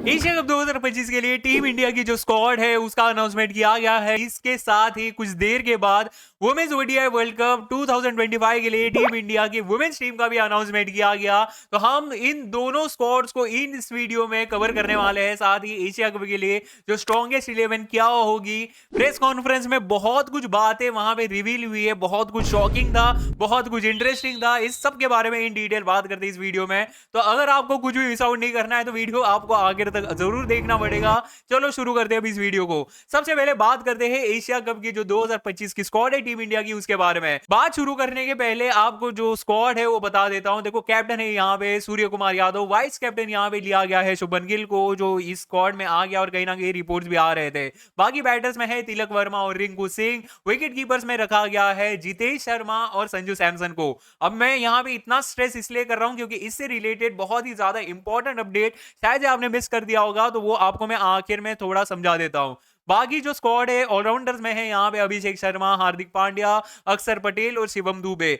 Asia Cup 2025 के लिए team India की जो स्क्वाड है उसका अनाउंसमेंट किया गया है। इसके साथ ही कुछ देर के बाद वुमेन्स ओडीआई वर्ल्ड कप 2025 के लिए टीम इंडिया की वुमेन्स टीम का भी अनाउंसमेंट किया गया। तो हम इन दोनों स्क्वाड्स को इस वीडियो में कवर करने वाले हैं। साथ ही एशिया कप के लिए जो स्ट्रॉन्गेस्ट 11 क्या होगी, प्रेस कॉन्फ्रेंस में बहुत कुछ बातें वहां पे रिवील हुई है, बहुत कुछ शॉकिंग था, बहुत कुछ इंटरेस्टिंग था। इस सब के बारे में इन डिटेल बात करते हैं इस वीडियो में। तो अगर आपको कुछ भी मिस आउट नहीं करना है तो वीडियो आपको आगे तक जरूर देखना पड़ेगा। चलो शुरू करते हैं अब इस वीडियो को। सबसे पहले बात करते हैं एशिया कप की जो 2025 की स्क्वाड है टीम इंडिया की, उसके बारे में। बात शुरू करने के पहले आपको जो स्क्वाड है वो बता देता हूं। देखो, कैप्टन है यहाँ पे सूर्य कुमार यादव, वाइस कैप्टन यहाँ पे लिया गया है शुभमन गिल को, जो इस स्क्वाड में आ गया और कहीं ना कहीं रिपोर्ट्स भी आ रहे थे। बाकी बैटर्स में है तिलक वर्मा और रिंकू सिंह। विकेट कीपर्स में रखा गया है जितेश शर्मा और संजू सैमसन को। अब मैं यहाँ पे इतना स्ट्रेस इसलिए कर रहा हूं क्योंकि इससे रिलेटेड बहुत ही ज्यादा इंपॉर्टेंट अपडेट शायद आपने मिस कर दिया होगा, तो वो आपको मैं आखिर में थोड़ा समझा देता हूं। बाकी जो स्क्वाड है ऑलराउंडर्स में है यहाँ पे अभिषेक शर्मा, हार्दिक पांड्या, अक्षर पटेल और शिवम दुबे।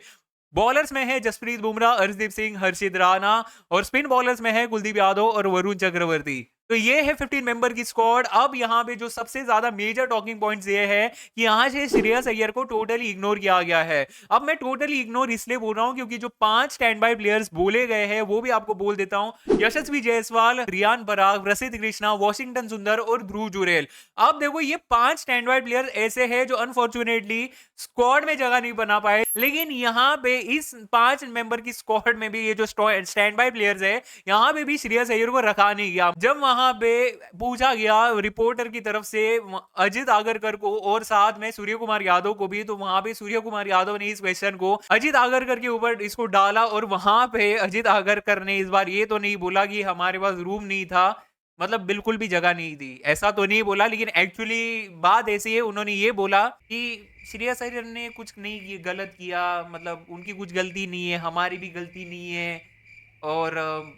बॉलर्स में है जसप्रीत बुमराह, अर्शदीप सिंह, हर्षित राणा। और स्पिन बॉलर्स में है कुलदीप यादव और वरुण चक्रवर्ती। तो ये है 15 मेंबर की स्क्वाड। अब यहाँ पे जो सबसे ज्यादा मेजर टॉकिंग पॉइंट्स ये है कि यहाँ से श्रेयस अय्यर को टोटली इग्नोर किया गया है। अब मैं टोटली इग्नोर इसलिए बोल रहा हूँ क्योंकि जो 5 स्टैंड बाय प्लेयर्स बोले गए हैं वो भी आपको बोल देता हूँ। यशस्वी जायसवाल, रियान पराग, प्रसिद्ध कृष्णा, वॉशिंगटन सुंदर और ध्रुव जुरेल। अब देखो, ये 5 स्टैंड बाय प्लेयर ऐसे हैं जो अनफॉर्चुनेटली स्क्वाड में जगह नहीं बना पाए। लेकिन यहाँ पे इस 5 मेंबर की स्क्वाड में भी ये जो स्टैंड बाय प्लेयर्स है, यहाँ पे भी श्रेयस अय्यर को रखा नहीं गया। जब वहां पे पूछा गया रिपोर्टर की तरफ से अजित आगरकर को और साथ में सूर्य कुमार यादव को भी, तो वहां पे सूर्य कुमार यादव ने इस क्वेश्चन को अजित आगरकर के ऊपर इसको डाला। और वहां पे अजित आगरकर ने इस बार ये तो नहीं बोला कि हमारे पास रूम नहीं था, मतलब बिल्कुल भी जगह नहीं थी, ऐसा तो नहीं बोला। लेकिन एक्चुअली बात ऐसी है, उन्होंने ये बोला कि श्रेयस अय्यर ने कुछ नहीं गलत किया, मतलब उनकी कुछ गलती नहीं है, हमारी भी गलती नहीं है। और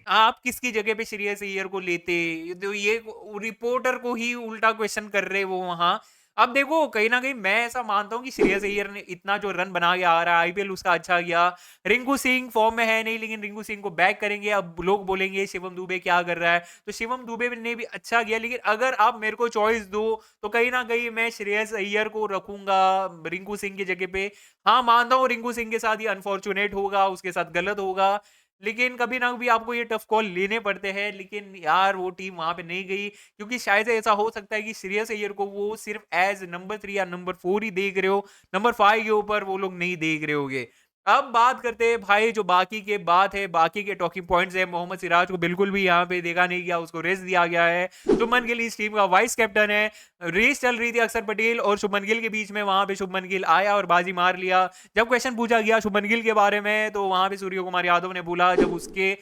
आप किसकी जगह पे श्रेयस अय्यर को लेते, तो ये रिपोर्टर को ही उल्टा क्वेश्चन कर रहे वो वहां। अब देखो, कहीं ना कहीं मैं ऐसा मानता हूं कि श्रेयस अय्यर ने इतना जो रन बना के आ रहा है, आईपीएल उसका अच्छा गया। रिंकू सिंह फॉर्म में है नहीं, लेकिन रिंकू सिंह को बैक करेंगे। अब लोग बोलेंगे शिवम दुबे क्या कर रहा है, तो शिवम दुबे ने भी अच्छा किया। लेकिन अगर आप मेरे को चॉइस दो तो कहीं ना कहीं मैं श्रेयस अय्यर को रखूंगा रिंकू सिंह की जगह पे। हाँ, मानता हूँ रिंकू सिंह के साथ ये अनफॉर्चुनेट होगा, उसके साथ गलत होगा, लेकिन कभी ना कभी आपको ये टफ कॉल लेने पड़ते हैं। लेकिन यार वो टीम वहां पे नहीं गई क्योंकि शायद से ऐसा हो सकता है कि श्रेयस अय्यर को वो सिर्फ एज नंबर 3 या नंबर 4 ही देख रहे हो, नंबर 5 के ऊपर वो लोग नहीं देख रहे होगे। अब बात करते हैं भाई जो बाकी के बात है, बाकी के टॉकिंग पॉइंट्स है। मोहम्मद सिराज को बिल्कुल भी यहाँ पे देखा नहीं गया, उसको रेस्ट दिया गया है। शुभमन गिल इस टीम का वाइस कैप्टन है। रेस चल रही थी अक्षर पटेल और शुभमन गिल के बीच में, वहां पे शुभमन गिल आया और बाजी मार लिया। जब क्वेश्चन पूछा गया शुभमन गिल के बारे में तो वहां पे सूर्य कुमार यादव ने बोला, जब उसके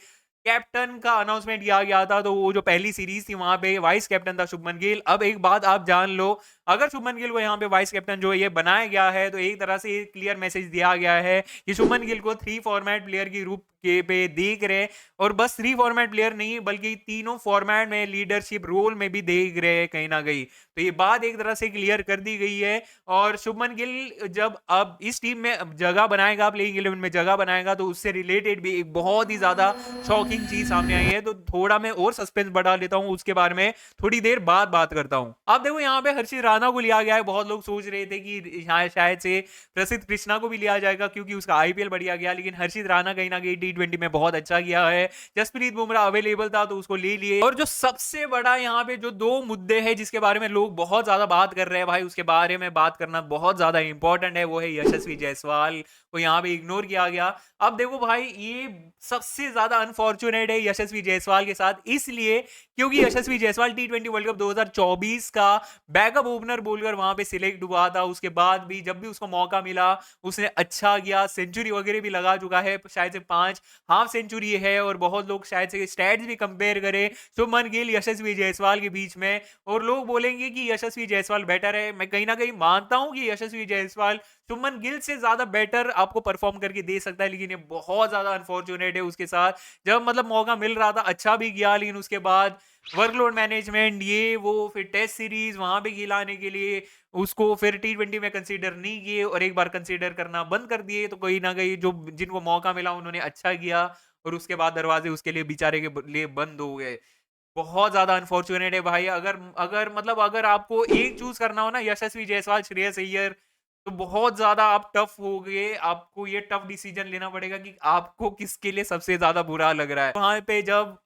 कैप्टन का अनाउंसमेंट किया गया था तो वो जो पहली सीरीज थी वहां पे वाइस कैप्टन था शुभमन गिल। अब एक बात आप जान लो, अगर शुभमन गिल को यहाँ पे वाइस कैप्टन जो ये बनाया गया है तो एक तरह से क्लियर मैसेज दिया गया है कि शुभमन गिल को 3 फॉर्मेट प्लेयर की रूप के पे देख रहे हैं। और बस 3 फॉर्मेट प्लेयर नहीं बल्कि तीनों फॉर्मेट में लीडरशिप रोल में भी देख रहे हैं कहीं ना कहीं। तो ये बात एक तरह से क्लियर कर दी गई है। और शुभमन गिल जब अब इस टीम में जगह बनाएगा, प्लेइंग 11 में जगह बनाएगा, तो उससे रिलेटेड भी एक बहुत ही ज्यादा शॉकिंग चीज सामने आई है। तो थोड़ा मैं और सस्पेंस बढ़ा लेता हूं, उसके बारे में थोड़ी देर बाद बात करता हूं। अब देखो, यहाँ पे हर्षित राणा को लिया गया है। बहुत लोग सोच रहे थे कि शायद से प्रसिद्ध कृष्णा को भी लिया जाएगा क्योंकि उसका आईपीएल बढ़िया गया, लेकिन हर्षित राणा कहीं ना कहीं टी20 में बहुत अच्छा किया है। जसप्रीत बुमराह अवेलेबल था तो उसको ले लिए। और जो सबसे बड़ा यहाँ पे जो 2 मुद्दे हैं जिसके बारे में लोग बहुत ज्यादा बात कर रहे हैं भाई, उसके बारे में बात करना बहुत ज्यादा इंपॉर्टेंट है। वो है यशस्वी जायसवाल को यहाँ पे इग्नोर किया गया। अब देखो भाई, ये सबसे ज्यादा अनफॉर्चुनेट है यशस्वी जायसवाल के साथ, इसलिए क्योंकि यशस्वी जायसवाल टी20 वर्ल्ड कप 2024 का बैकअप ओपनर बोलकर वहां पे सिलेक्ट हुआ था। उसके बाद भी जब भी उसको मौका मिला उसने अच्छा किया, सेंचुरी वगैरह भी लगा चुका है, शायद से 5 हाफ सेंचुरी है। और बहुत लोग शायद से स्टैट्स भी कंपेयर करें शुभमन गिल यशस्वी जायसवाल के बीच में, और लोग बोलेंगे कि यशस्वी जायसवाल बेटर है। मैं कहीं ना कहीं मानता हूं कि यशस्वी जायसवाल शुभमन गिल से ज्यादा बेटर आपको परफॉर्म करके दे सकता है। लेकिन ये बहुत ज्यादा अनफॉर्चुनेट है उसके साथ, जब मतलब मौका मिल रहा था अच्छा भी किया, लेकिन उसके बाद वर्कलोड मैनेजमेंट ये वो, फिर टेस्ट सीरीज वहां पे खिलाने के लिए उसको फिर टी20 में कंसीडर नहीं किए और एक बार कंसीडर करना बंद कर दिए। तो कहीं ना कहीं जो जिनको मौका मिला उन्होंने अच्छा किया और उसके बाद दरवाजे उसके लिए बेचारे के लिए बंद हो गए। बहुत ज्यादा अनफॉर्चुनेट है भाई। अगर अगर मतलब अगर आपको एक चूज करना हो ना, यशस्वी जायसवाल, श्रेयस अय्यर, तो बहुत ज्यादा आप टफ हो गए। आपको ये टफ डिसीजन लेना पड़ेगा कि आपको किसके लिए सबसे ज्यादा बुरा लग रहा है। वहां पे जब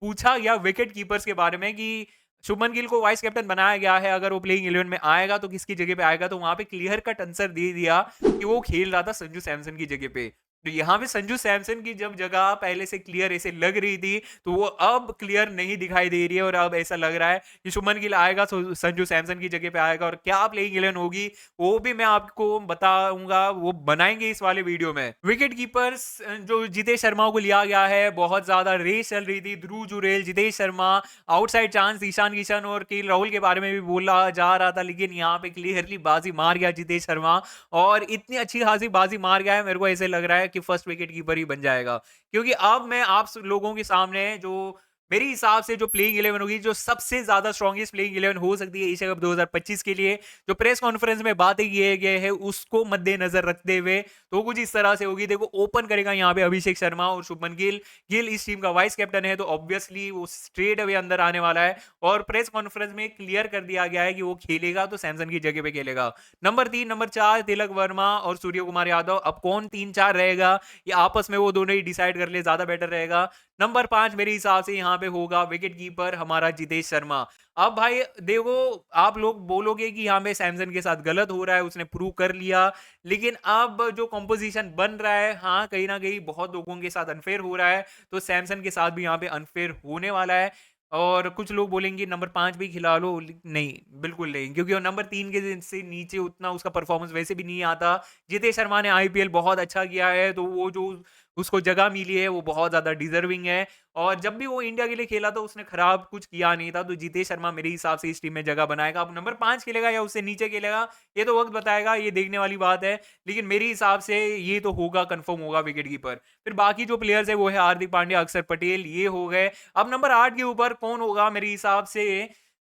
पूछा गया विकेट कीपर्स के बारे में कि शुभमन गिल को वाइस कैप्टन बनाया गया है, अगर वो प्लेइंग 11 में आएगा तो किसकी जगह पे आएगा, तो वहां पे क्लियर कट आंसर दे दिया कि वो खेल रहा था संजू सैमसन की जगह पे। तो यहाँ पे संजू सैमसन की जब जगह पहले से क्लियर ऐसे लग रही थी, तो वो अब क्लियर नहीं दिखाई दे रही है और अब ऐसा लग रहा है कि शुभमन गिल आएगा तो संजू सैमसन की जगह पे आएगा। और क्या प्लेइंग 11 होगी वो भी मैं आपको बताऊंगा, वो बनाएंगे इस वाले वीडियो में। विकेट कीपर्स जो जितेश शर्मा को लिया गया है, बहुत ज्यादा रेस चल रही थी, ध्रुव जुरेल, जितेश शर्मा, आउटसाइड चांस ईशान किशन और केएल राहुल के बारे में भी बोला जा रहा था, लेकिन यहाँ पे क्लियरली बाजी मार गया जितेश शर्मा। और इतनी अच्छी खासी बाजी मार गया है, मेरे को ऐसे लग रहा है कि फर्स्ट विकेट कीपर ही बन जाएगा। क्योंकि अब मैं आप लोगों के सामने जो मेरे हिसाब से जो प्लेइंग 11 होगी, जो सबसे ज्यादा स्ट्रॉन्गेस्ट प्लेइंग 11 हो सकती है एशिया कप 2025 के लिए, जो प्रेस कॉन्फ्रेंस में बातें किए गए हैं उसको मद्देनजर रखते हुए, तो कुछ इस तरह से होगी। देखो, ओपन करेगा यहाँ पे अभिषेक शर्मा और शुभमन गिल। गिल इस टीम का वाइस कैप्टन है, तो ऑब्वियसली वो स्ट्रेट अवे अंदर आने वाला है। और प्रेस कॉन्फ्रेंस में क्लियर कर दिया गया है कि वो खेलेगा तो सैमसन की जगह पे खेलेगा। नंबर 3, नंबर 4 तिलक वर्मा और सूर्य कुमार यादव। अब कौन 3-4 रहेगा, ये आपस में वो दोनों ही डिसाइड कर ले, ज्यादा बेटर रहेगा। नंबर 5 मेरे हिसाब से यहाँ पे होगा विकेट कीपर हमारा जितेश शर्मा। अब भाई देखो, आप लोग बोलोगे कि यहाँ पे सैमसन के साथ गलत हो रहा है, उसने प्रूव कर लिया, लेकिन अब जो कंपोजिशन बन रहा है, हाँ कहीं ना कहीं बहुत लोगों के साथ अनफेयर हो रहा है, तो सैमसन के साथ भी यहाँ पे अनफेयर होने वाला है। और कुछ लोग बोलेंगे नंबर 5 भी खिला लो, नहीं, बिल्कुल नहीं, क्योंकि वो नंबर 3 के से नीचे उतना उसका परफॉर्मेंस वैसे भी नहीं आता। जितेश शर्मा ने आईपीएल बहुत अच्छा किया है, तो वो जो उसको जगह मिली है वो बहुत ज्यादा डिजर्विंग है। और जब भी वो इंडिया के लिए खेला था उसने खराब कुछ किया नहीं था, तो जितेश शर्मा मेरे हिसाब से इस टीम में जगह बनाएगा। अब नंबर 5 खेलेगा या उससे नीचे खेलेगा, ये तो वक्त बताएगा, ये देखने वाली बात है। लेकिन मेरे हिसाब से ये तो होगा, कंफर्म होगा विकेट कीपर। फिर बाकी जो प्लेयर्स है वो है हार्दिक पांड्या, अक्षर पटेल, ये हो गए। अब नंबर 8 के ऊपर कौन होगा मेरे हिसाब से,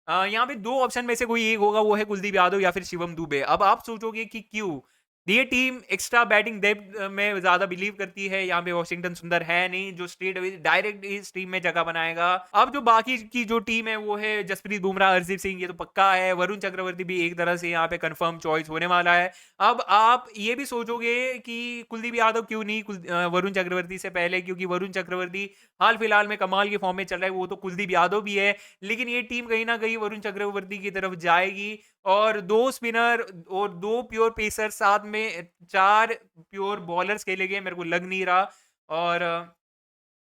यहाँ पे दो ऑप्शन में से कोई एक होगा, वो है कुलदीप यादव या फिर शिवम दुबे। अब आप सोचोगे कि क्यों, ये टीम एक्स्ट्रा बैटिंग डेप्थ में ज्यादा बिलीव करती है। यहाँ पे वॉशिंगटन सुंदर है नहीं जो स्ट्रेट डायरेक्ट इस टीम में जगह बनाएगा। अब जो बाकी की जो टीम है वो है जसप्रीत बुमराह, हरदीप सिंह, ये तो पक्का है। वरुण चक्रवर्ती भी एक तरह से यहाँ पे कंफर्म चॉइस होने वाला है। अब आप ये भी सोचोगे कि कुलदीप यादव क्यों नहीं वरुण चक्रवर्ती से पहले, क्योंकि वरुण चक्रवर्ती हाल फिलहाल में कमाल के फॉर्म में चल रहा है, वो तो कुलदीप यादव भी है। लेकिन ये टीम कहीं ना कहीं वरुण चक्रवर्ती की तरफ जाएगी। और 2 स्पिनर और 2 प्योर पेसर, साथ में 4 प्योर बॉलर्स खेलेंगे, मेरे को लग नहीं रहा। और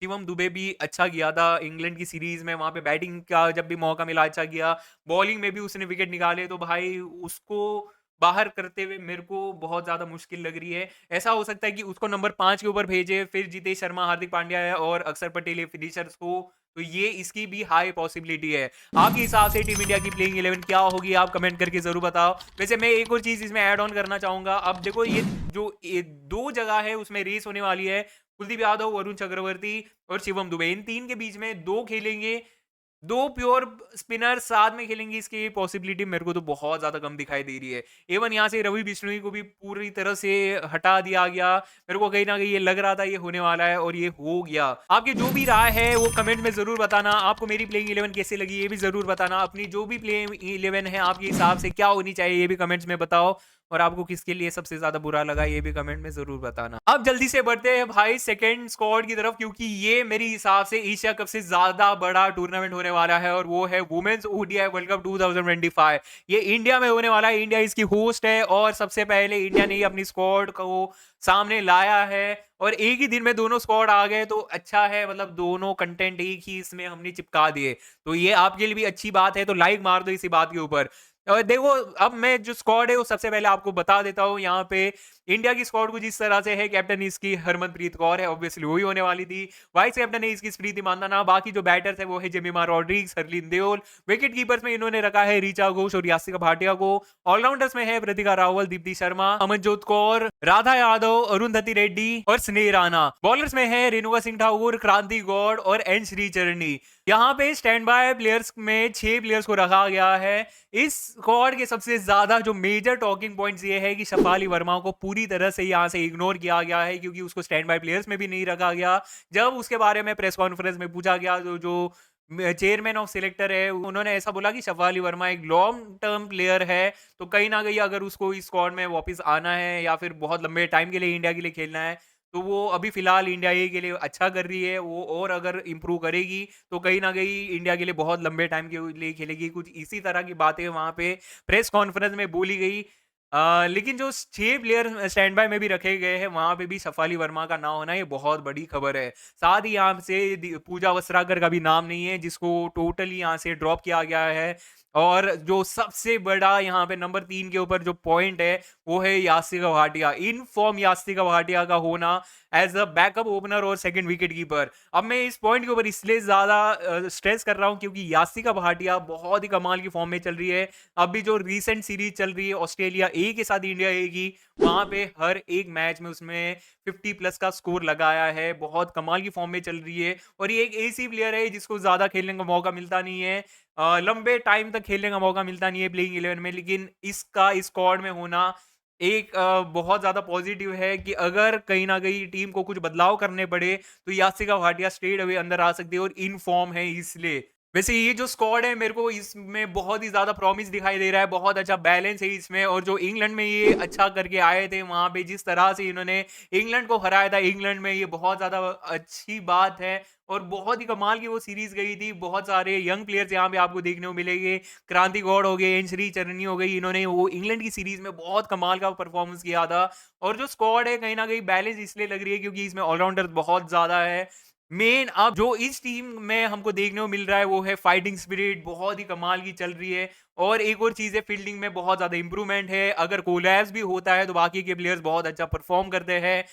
शिवम दुबे भी अच्छा किया था इंग्लैंड की सीरीज में, वहां पे बैटिंग का जब भी मौका मिला अच्छा किया, बॉलिंग में भी उसने विकेट निकाले, तो भाई उसको बाहर करते हुए मेरे को बहुत ज्यादा मुश्किल लग रही है। ऐसा हो सकता है कि उसको नंबर 5 के ऊपर भेजे, फिर जितेश शर्मा, हार्दिक पांड्या और अक्षर पटेल फिनिशर्स को, तो ये इसकी भी हाई पॉसिबिलिटी है। आपके हिसाब से टीम इंडिया की प्लेइंग 11 क्या होगी, आप कमेंट करके जरूर बताओ। वैसे मैं एक और चीज इसमें ऐड ऑन करना चाहूंगा। अब देखो, ये 2 जगह है उसमें रेस होने वाली है, कुलदीप यादव, वरुण चक्रवर्ती और शिवम दुबे, इन 3 के बीच में 2 खेलेंगे, 2 प्योर स्पिनर साथ में खेलेंगे, इसकी पॉसिबिलिटी मेरे को तो बहुत ज्यादा कम दिखाई दे रही है। एवन यहाँ से रवि बिश्नोई को भी पूरी तरह से हटा दिया गया, मेरे को कहीं ना कहीं ये लग रहा था ये होने वाला है और ये हो गया। आपकी जो भी राय है वो कमेंट में जरूर बताना। आपको मेरी प्लेइंग 11 कैसे लगी ये भी जरूर बताना। अपनी जो भी प्लेइंग 11 है आपके हिसाब से क्या होनी चाहिए ये भी कमेंट्स में बताओ। और आपको किसके लिए सबसे ज्यादा बुरा लगा ये भी कमेंट में जरूर बताना। अब जल्दी से बढ़ते हैं भाई सेकंड स्क्वाड की तरफ, क्योंकि ये मेरे हिसाब से एशिया कप से ज्यादा बड़ा टूर्नामेंट होने वाला है, और वो है वुमेन्स ओडीआई वर्ल्ड कप 2025। ये इंडिया में होने वाला है, इंडिया इसकी होस्ट है, और सबसे पहले इंडिया ने अपनी स्क्वाड को सामने लाया है, और एक ही दिन में दोनों स्क्वाड आ गए, तो अच्छा है, मतलब दोनों कंटेंट एक ही इसमें हमने चिपका दिए, तो ये आपके लिए भी अच्छी बात है। तो लाइक मार दो इसी बात के ऊपर। और देखो, अब मैं जो स्क्वाड है वो सबसे पहले आपको बता देता हूँ। यहाँ पे इंडिया की स्क्वाड कुछ इस तरह से है। कैप्टन इसकी हरमनप्रीत कौर है, ऑब्वियसली वही होने वाली थी। वाइस कैप्टन है इसकी स्प्रीति मांधाना। बाकी जो बैटर्स है वो है Jemimah Rodrigues, Harleen Deol. Wicket keepers में इन्होंने रखा है ऋचा घोष और यासिका भाटिया को। ऑलराउंडर्स में है प्रतिका रावल, दीप्ति शर्मा, अमनजोत कौर, राधा यादव, अरुंधति रेड्डी और स्नेह राणा। बॉलर्स में है रेणुका सिंह ठाकुर, क्रांति गौड़ और एन श्रीचरणी। यहाँ पे स्टैंड बाय प्लेयर्स में 6 प्लेयर्स को रखा गया है। इस स्क्वाड के सबसे ज्यादा जो मेजर टॉकिंग पॉइंट्स ये है कि शफाली वर्मा को पूरी तरह से यहाँ से इग्नोर किया गया है, क्योंकि उसको स्टैंड बाय प्लेयर्स में भी नहीं रखा गया। जब उसके बारे में प्रेस कॉन्फ्रेंस में पूछा गया, तो जो चेयरमैन ऑफ सिलेक्टर है, उन्होंने ऐसा बोला कि शफाली वर्मा एक लॉन्ग टर्म प्लेयर है, तो कहीं ना कहीं अगर उसको इस स्क्वाड में वापस आना है या फिर बहुत लंबे टाइम के लिए इंडिया के लिए खेलना है, तो वो अभी फिलहाल इंडिया ए के लिए अच्छा कर रही है वो, और अगर इम्प्रूव करेगी तो कहीं ना कहीं इंडिया के लिए बहुत लंबे टाइम के लिए खेलेगी। कुछ इसी तरह की बातें वहां पे प्रेस कॉन्फ्रेंस में बोली गई। लेकिन जो 6 प्लेयर स्टैंड बाय में भी रखे गए हैं, वहाँ पे भी शफाली वर्मा का ना होना ये बहुत बड़ी खबर है। साथ ही यहाँ से पूजा वस्त्राकर का भी नाम नहीं है, जिसको टोटली यहाँ से ड्रॉप किया गया है। और जो सबसे बड़ा यहाँ पे नंबर 3 के ऊपर जो पॉइंट है, वो है यास्तिका भाटिया। इन फॉर्म यास्तिका भाटिया का होना एज अ बैकअप ओपनर और सेकंड विकेट कीपर। अब मैं इस पॉइंट के ऊपर इसलिए ज्यादा स्ट्रेस कर रहा हूँ क्योंकि यास्तिका भाटिया बहुत ही कमाल की फॉर्म में चल रही है। अभी जो रीसेंट सीरीज चल रही है ऑस्ट्रेलिया ए के साथ इंडिया ए की, वहां पे हर एक मैच में उसने 50 प्लस का स्कोर लगाया है, बहुत कमाल की फॉर्म में चल रही है। और ये एक ऐसी प्लेयर है जिसको ज्यादा खेलने का मौका मिलता नहीं है, लंबे टाइम तक खेलने का मौका मिलता नहीं है प्लेइंग 11 में, लेकिन इसका इस स्क्वाड में होना एक बहुत ज्यादा पॉजिटिव है कि अगर कहीं ना कहीं टीम को कुछ बदलाव करने पड़े तो यासिका भाटिया स्ट्रेट अवे अंदर आ सकती है, और इन फॉर्म है इसलिए। वैसे ये जो स्क्वाड है मेरे को इसमें बहुत ही ज्यादा प्रॉमिस दिखाई दे रहा है, बहुत अच्छा बैलेंस है इसमें। और जो इंग्लैंड में ये अच्छा करके आए थे, वहां पे जिस तरह से इन्होंने इंग्लैंड को हराया था इंग्लैंड में, ये बहुत ज्यादा अच्छी बात है। और बहुत ही कमाल की वो सीरीज गई थी, बहुत सारे यंग प्लेयर्स यहाँ पे आपको देखने को मिलेंगे। क्रांति गौड़ हो गए, एनश्री चरनी हो गई, इन्होंने वो इंग्लैंड की सीरीज में बहुत कमाल का परफॉर्मेंस किया था। और जो स्क्वाड है कहीं ना कहीं बैलेंस इसलिए लग रही है क्योंकि इसमें ऑलराउंडर बहुत ज्यादा है। मेन अब जो इस टीम में हमको देखने को मिल रहा है वो है फाइटिंग स्पिरिट, बहुत ही कमाल की चल रही है। और एक और चीज है, फील्डिंग में बहुत ज्यादा इंप्रूवमेंट है। अगर कोलैप्स भी होता है तो बाकी के प्लेयर्स बहुत अच्छा परफॉर्म करते हैं।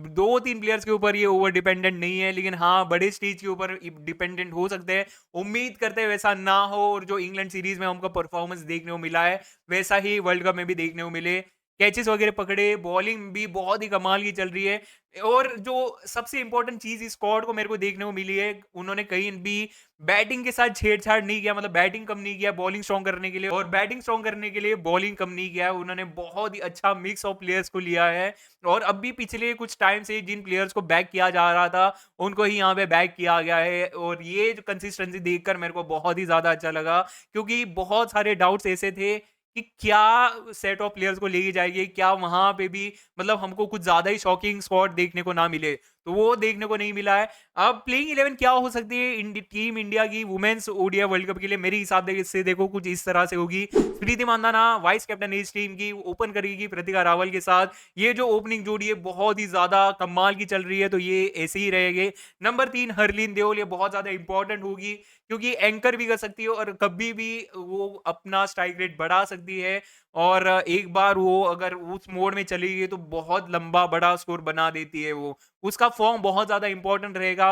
2-3 प्लेयर्स के ऊपर ये ओवर डिपेंडेंट नहीं है, लेकिन हाँ बड़े स्टेज के ऊपर डिपेंडेंट हो सकते हैं। उम्मीद करते हैं वैसा ना हो, और जो इंग्लैंड सीरीज में हमको परफॉर्मेंस देखने को मिला है वैसा ही वर्ल्ड कप में भी देखने को मिले। कैचेस वगैरह पकड़े, बॉलिंग भी बहुत ही कमाल की चल रही है। और जो सबसे इंपॉर्टेंट चीज इस स्क्वाड को मेरे को देखने को मिली है, उन्होंने कहीं भी बैटिंग के साथ छेड़छाड़ नहीं किया, मतलब बैटिंग कम नहीं किया बॉलिंग स्ट्रॉन्ग करने के लिए, और बैटिंग स्ट्रॉन्ग करने के लिए बॉलिंग कम नहीं किया। उन्होंने बहुत ही अच्छा मिक्स ऑफ प्लेयर्स को लिया है। और अब भी पिछले कुछ टाइम से जिन प्लेयर्स को बैक किया जा रहा था उनको ही यहाँ पे बैक किया गया है, और ये जो कंसिस्टेंसी देखकर मेरे को बहुत ही ज्यादा अच्छा लगा। क्योंकि बहुत सारे डाउट्स ऐसे थे कि क्या सेट ऑफ प्लेयर्स को लेके जाएगी, क्या वहां पे भी मतलब हमको कुछ ज्यादा ही शॉकिंग स्पॉट देखने को ना मिले, तो वो देखने को नहीं मिला है। अब प्लेइंग 11 क्या हो सकती है टीम इंडिया की वुमेन्स ओडीआई वर्ल्ड कप के लिए, मेरे हिसाब से देखो कुछ इस तरह से होगी। प्रीति मंदाना वाइस कैप्टन इस टीम की, ओपन करेगी प्रतिका रावल के साथ। ये जो ओपनिंग जोड़ी है बहुत ही ज्यादा कमाल की चल रही है, तो ये ऐसे ही रहेंगे। नंबर 3 हरलीन देओल, ये बहुत ज्यादा इंपॉर्टेंट होगी क्योंकि एंकर भी कर सकती है और कभी भी वो अपना स्ट्राइक रेट बढ़ा सकती है। और एक बार वो अगर उस मोड में चली गई तो बहुत लंबा बड़ा स्कोर बना देती है वो। उसका फॉर्म बहुत ज्यादा इंपॉर्टेंट रहेगा।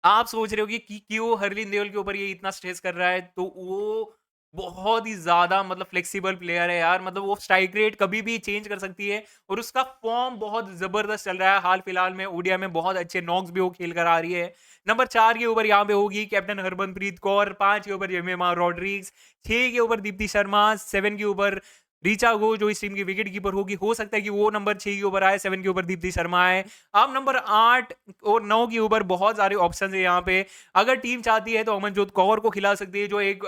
आप सोच रहे हो कि क्यों हरलीन देओल के ऊपर ये इतना स्ट्रेस कर रहा है, तो वो बहुत ही ज्यादा मतलब फ्लेक्सिबल प्लेयर है यार, मतलब वो स्ट्राइक रेट कभी भी चेंज कर सकती है। और उसका फॉर्म बहुत जबरदस्त चल रहा है, हाल फिलहाल में ओडिया में बहुत अच्छे नॉक्स भी वो खेल कर आ रही है। नंबर 4 के ऊपर यहाँ पे होगी कैप्टन हरमनप्रीत कौर, 5 के ऊपर जेमिमा रॉड्रिग्स, 6 के ऊपर दीप्ति शर्मा, 7 के ऊपर रीचा गो जो इस टीम की विकेट कीपर होगी। हो सकता है कि वो नंबर 6 के ऊपर आए, 7 के ऊपर दीप्ति शर्मा आए। अब नंबर 8 और 9 के ऊपर बहुत सारे ऑप्शन है यहाँ पे। अगर टीम चाहती है तो अमनजोत कौर को खिला सकती है, जो एक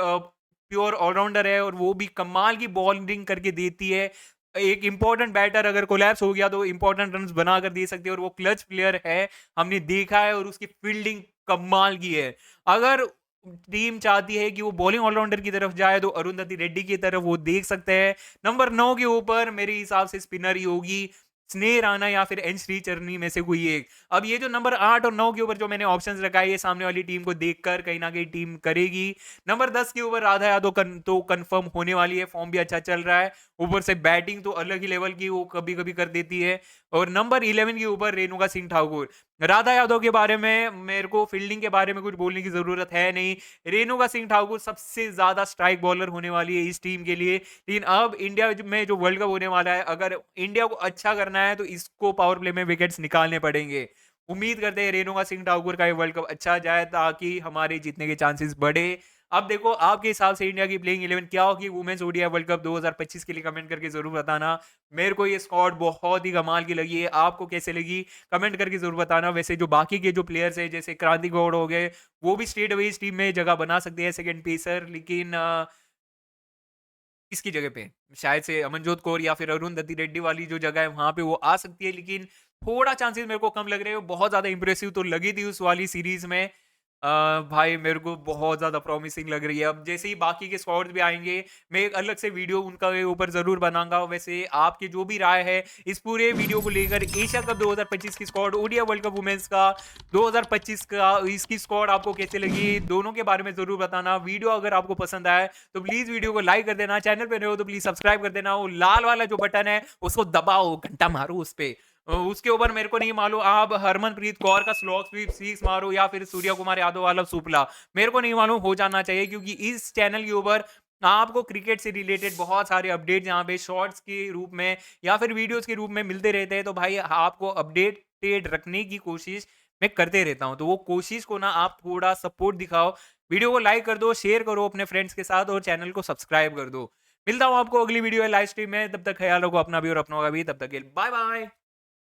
प्योर ऑलराउंडर है और वो भी कमाल की बॉलिंग करके देती है। एक इंपॉर्टेंट बैटर अगर कोलैप्स हो गया तो इंपॉर्टेंट रन बना कर दे सकती है, और वो क्लच प्लेयर है, हमने देखा है, और उसकी फील्डिंग कमाल की है। अगर टीम चाहती है कि वो बॉलिंग ऑलराउंडर की तरफ जाए तो अरुंधति रेड्डी की तरफ वो देख सकते हैं। नंबर 9 के ऊपर मेरे हिसाब से स्पिनर ही होगी, स्नेह राणा या फिर एन श्रीचरनी में से कोई एक। अब ये जो नंबर 8 और 9 के ऊपर जो मैंने ऑप्शंस रखा है, ये सामने वाली टीम को देखकर कहीं ना कहीं टीम करेगी। नंबर 10 के ऊपर राधा यादव तो कंफर्म होने वाली है, फॉर्म भी अच्छा चल रहा है, ऊपर से बैटिंग तो अलग ही लेवल की वो कभी कभी कर देती है। और नंबर 11 के ऊपर रेणुका सिंह ठाकुर। राधा यादव के बारे में मेरे को फील्डिंग के बारे में कुछ बोलने की जरूरत है नहीं, रेणुका सिंह ठाकुर सबसे ज्यादा स्ट्राइक बॉलर होने वाली है इस टीम के लिए। लेकिन अब इंडिया में जो वर्ल्ड कप होने वाला है, अगर इंडिया को अच्छा करना है तो इसको पावर प्ले में विकेट्स निकालने पड़ेंगे। उम्मीद करते हैं रेणुका सिंह ठाकुर का ये वर्ल्ड कप अच्छा जाए ताकि हमारे जीतने के चांसेस बढ़े। अब देखो आपके हिसाब से इंडिया की प्लेइंग 11 क्या होगी वुमेन्स ओडीआई वर्ल्ड कप 2025 के लिए, कमेंट करके जरूर बताना। मेरे को ये स्क्वाड बहुत ही कमाल की लगी है, आपको कैसे लगी कमेंट करके जरूर बताना। वैसे जो बाकी के जो प्लेयर्स है जैसे क्रांति गौड़ हो गए, वो भी स्टेट अवेज टीम में जगह बना सकते हैं सेकंड पेसर, लेकिन इसकी जगह पे शायद से अमनजोत कौर या फिर अरुण दत्ती रेड्डी वाली जो जगह है वहां पे वो आ सकती है, लेकिन थोड़ा चांसेस मेरे को कम लग रहे हो। बहुत ज्यादा इंप्रेसिव तो लगी थी उस वाली सीरीज में। भाई मेरे को बहुत ज्यादा प्रॉमिसिंग लग रही है। अब जैसे ही बाकी के स्क्वाड्स भी आएंगे मैं एक अलग से वीडियो उनका ऊपर जरूर बनाऊंगा। वैसे आपकी जो भी राय है इस पूरे वीडियो को लेकर, एशिया कप 2025 की squad, ODI World Cup women's का 2025 का, इसकी स्क्वाड आपको कैसे लगी दोनों के बारे में जरूर बताना। वीडियो अगर आपको पसंद आए तो प्लीज वीडियो को लाइक कर देना, चैनल पे रहे हो तो प्लीज सब्सक्राइब कर देना, वो लाल वाला जो बटन है उसको दबाओ, घंटा मारो उस पे। उसके ऊपर मेरे को नहीं मालूम आप हरमनप्रीत कौर का स्लॉग स्वीप सिक्स मारो या फिर सूर्या कुमार यादव वाला सुपला, मेरे को नहीं मालूम, हो जाना चाहिए, क्योंकि इस चैनल के ऊपर आपको क्रिकेट से रिलेटेड बहुत सारे अपडेट यहाँ पे शॉर्ट्स के रूप में या फिर वीडियोस के रूप में मिलते रहते हैं। तो भाई आपको अपडेटेड रखने की कोशिश मैं करते रहता हूँ, तो वो कोशिश को ना आप थोड़ा सपोर्ट दिखाओ, वीडियो को लाइक कर दो, शेयर करो अपने फ्रेंड्स के साथ और चैनल को सब्सक्राइब कर दो। मिलता हूँ आपको अगली वीडियो है लाइव स्ट्रीम में, तब तक ख्याल रखो अपना भी और अपनों का भी, तब तक बाय बाय।